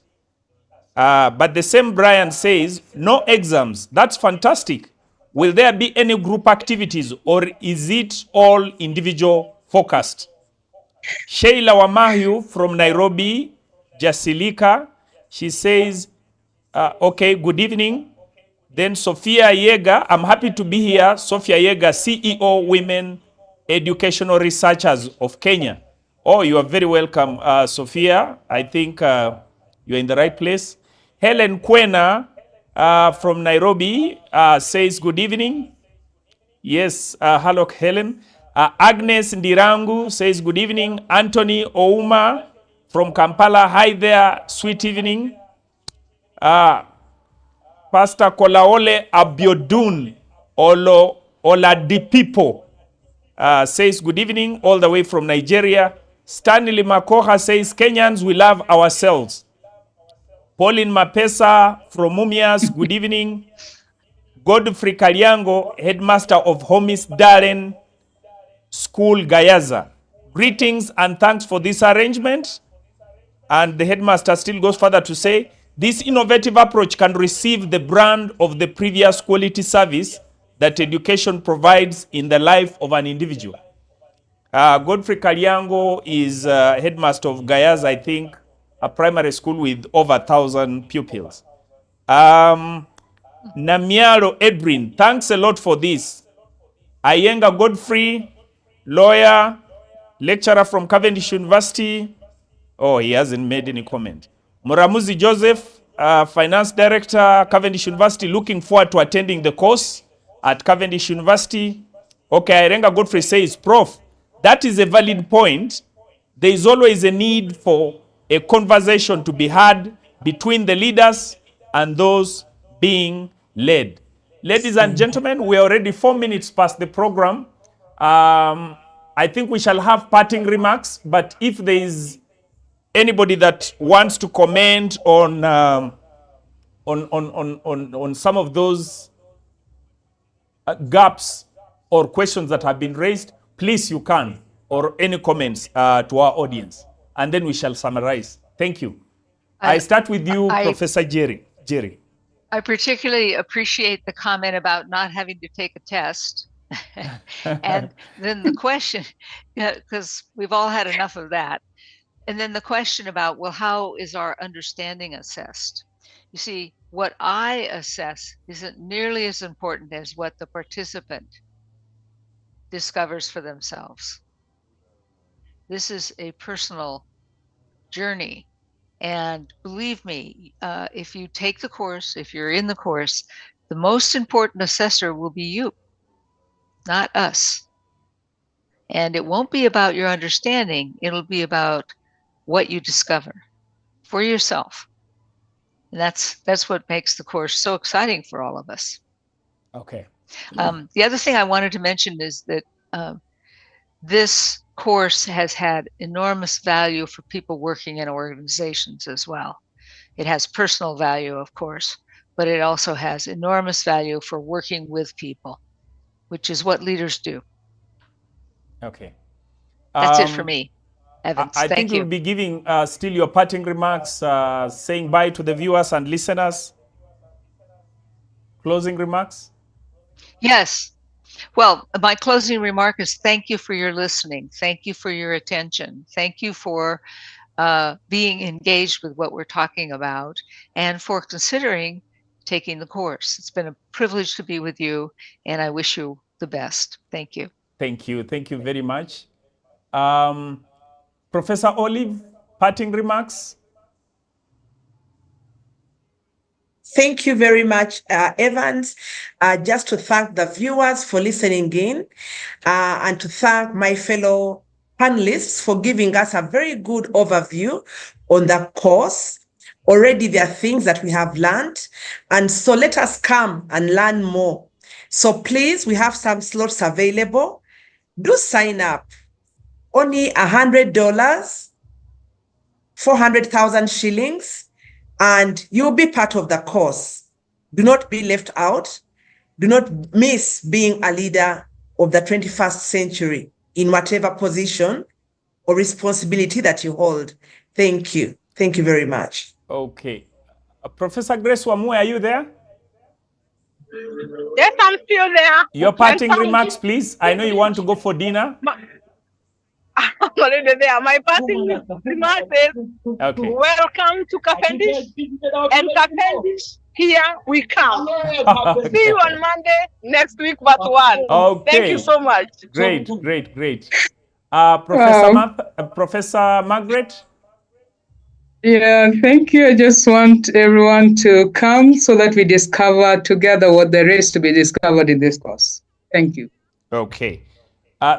But the same Brian says, no exams. That's fantastic. Will there be any group activities or is it all individual focused? Sheila Wamahu from Nairobi, Jasilika, she says, okay, good evening. Then Sophia Yega, I'm happy to be here. Sophia Yega, CEO Women Educational Researchers of Kenya. Oh, you are very welcome, Sophia. I think you're in the right place. Helen Kwena from Nairobi says good evening. Yes, hello, Helen. Agnes Ndirangu says good evening. Anthony Ouma from Kampala, hi there, sweet evening. Pastor Kolaole Abiodun Oladipipo says good evening all the way from Nigeria. Stanley Makoha says Kenyans, we love ourselves. Pauline Mapesa from Mumias, good evening. Godfrey Kalyango, headmaster of Homis Darren School, Gayaza. Greetings and thanks for this arrangement. And the headmaster still goes further to say, this innovative approach can receive the brand of the previous quality service that education provides in the life of an individual. Godfrey Kalyango is headmaster of Gayaza, I think, a primary school with over 1,000 pupils. Namiaro Edwin, thanks a lot for this. Ayenga Godfrey, lawyer, lecturer from Cavendish University. Oh, he hasn't made any comment. Muramuzi Joseph, finance director, Cavendish University, looking forward to attending the course. at Cavendish University. Okay, Irenga Godfrey says, Prof, that is a valid point. There is always a need for a conversation to be had between the leaders and those being led. Ladies and gentlemen, we are already 4 minutes past the program. I think we shall have parting remarks, but if there is anybody that wants to comment on some of those gaps or questions that have been raised, please you can, or any comments to our audience, and then we shall summarize. Thank you. I start with you, Professor Jerry. I particularly appreciate the comment about not having to take a test. And then the question, because we've all had enough of that. And then the question about, well, how is our understanding assessed? You see, what I assess isn't nearly as important as what the participant discovers for themselves. This is a personal journey. And believe me, if you take the course, if you're in the course, the most important assessor will be you, not us. And it won't be about your understanding. It'll be about what you discover for yourself. And that's what makes the course so exciting for all of us. Okay. The other thing I wanted to mention is that this course has had enormous value for people working in organizations as well. It has personal value, of course, but it also has enormous value for working with people, which is what leaders do. Okay. That's it for me, Evans. I think you'll be giving still your parting remarks, saying bye to the viewers and listeners. Closing remarks? Yes. Well, my closing remark is thank you for your listening. Thank you for your attention. Thank you for being engaged with what we're talking about and for considering taking the course. It's been a privilege to be with you, and I wish you the best. Thank you. Thank you. Thank you very much. Professor Olive, parting remarks? Thank you very much, Evans. Just to thank the viewers for listening in and to thank my fellow panelists for giving us a very good overview on the course. Already there are things that we have learned, and so let us come and learn more. So please, we have some slots available. Do sign up. Only $100, 400,000 shillings, and you'll be part of the course. Do not be left out. Do not miss being a leader of the 21st century in whatever position or responsibility that you hold. Thank you. Thank you very much. Okay. Professor Grace Wamue, are you there? Yes, I'm still there. Your parting remarks, please. I know you want to go for dinner. I'm already there. My parting remarks is Okay. welcome to Cavendish, and Cavendish, here we come. Okay. See you on Monday next week, part 1. Okay. Thank you so much. Great. Professor Margaret? Yeah, thank you. I just want everyone to come so that we discover together what there is to be discovered in this course. Thank you. Okay.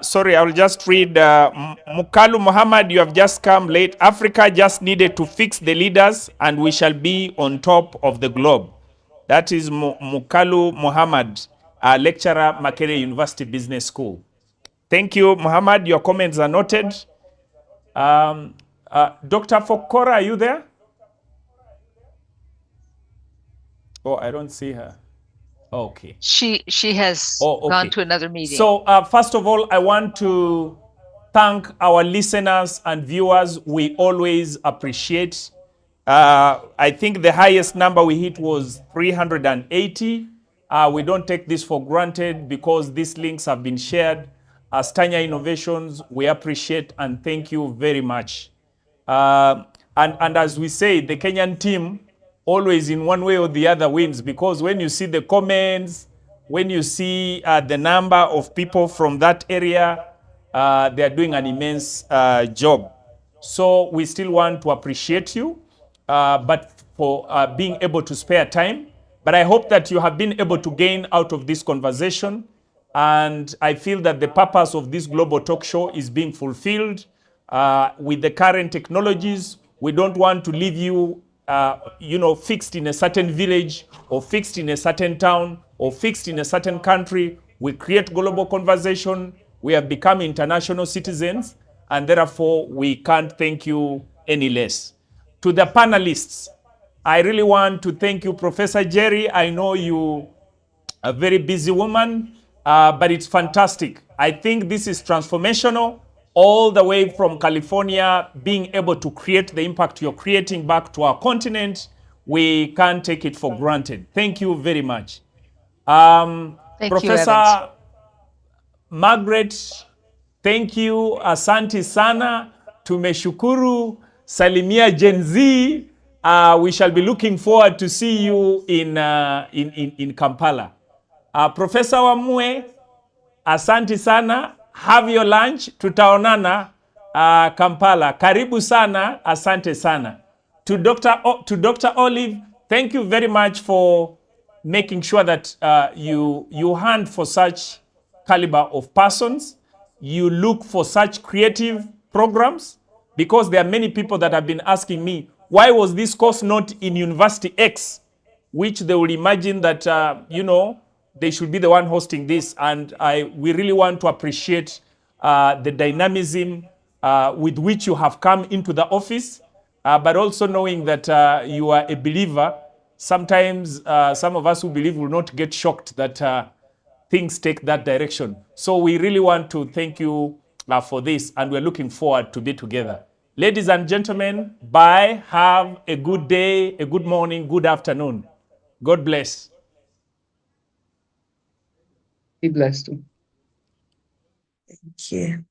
Sorry, I will just read. Mukalu Muhammad, you have just come late. Africa just needed to fix the leaders and we shall be on top of the globe. That is Mukalu Muhammad, lecturer, Makerere University Business School. Thank you, Muhammad. Your comments are noted. Dr. Fokora, are you there? Oh, I don't see her. Okay. She has gone to another meeting. So first of all, I want to thank our listeners and viewers. We always appreciate. I think the highest number we hit was 380. We don't take this for granted because these links have been shared. As Tanya Innovations, we appreciate and thank you very much. And as we say, the Kenyan team always in one way or the other wins, because when you see the comments, when you see the number of people from that area, they are doing an immense job. So we still want to appreciate you, but for being able to spare time But I hope that you have been able to gain out of this conversation. And I feel that the purpose of this global talk show is being fulfilled. With the current technologies, we don't want to leave you, fixed in a certain village or fixed in a certain town or fixed in a certain country. We create global conversation. We have become international citizens, and therefore we can't thank you any less. To the panelists, I really want to thank you, Professor Jerry. I know you are a very busy woman, but it's fantastic. I think this is transformational, all the way from California, being able to create the impact you're creating back to our continent. We can't take it for granted. Thank you very much. Thank you, Professor Evans. Margaret, thank you. Asante sana. Tumeshukuru. Salimia Gen Z. We shall be looking forward to see you in Kampala. Professor Wamue, asante sana. Have your lunch. Tutaonana Kampala. Karibu sana. Asante sana. To Dr. Olive, thank you very much for making sure that you hunt for such caliber of persons. You look for such creative programs, because there are many people that have been asking me, why was this course not in University X, which they will imagine that, they should be the one hosting this. And we really want to appreciate the dynamism with which you have come into the office, but also knowing that you are a believer. Sometimes some of us who believe will not get shocked that things take that direction. So we really want to thank you for this, and we're looking forward to be together. Ladies and gentlemen, bye. Have a good day, a good morning, good afternoon. God bless. Be blessed. Thank you.